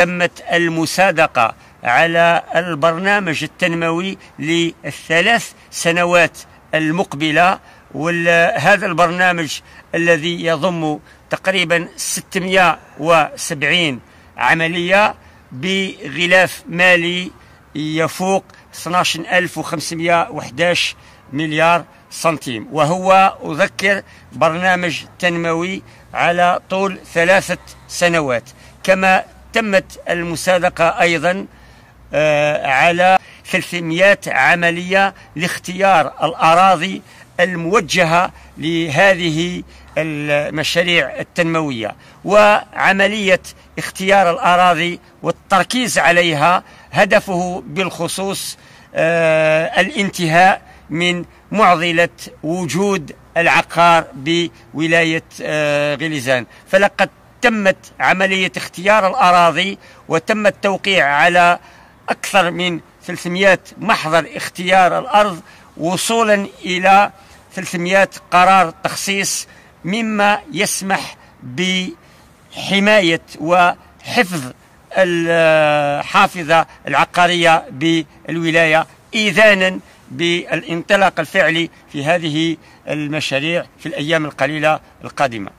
تمت المصادقة على البرنامج التنموي للثلاث سنوات المقبلة، وهذا البرنامج الذي يضم تقريبا 670 عملية بغلاف مالي يفوق 12511 مليار سنتيم، وهو أذكر برنامج تنموي على طول 3 سنوات. كما تمت المصادقة أيضا على 300 عملية لاختيار الأراضي الموجهة لهذه المشاريع التنموية، وعملية اختيار الأراضي والتركيز عليها هدفه بالخصوص الانتهاء من معضلة وجود العقار بولاية غليزان. فلقد تمت عملية اختيار الأراضي وتم التوقيع على أكثر من 300 محضر اختيار الأرض، وصولا إلى 300 قرار تخصيص، مما يسمح بحماية وحفظ الحافظة العقارية بالولاية، إذانا بالانطلاق الفعلي في هذه المشاريع في الأيام القليلة القادمة.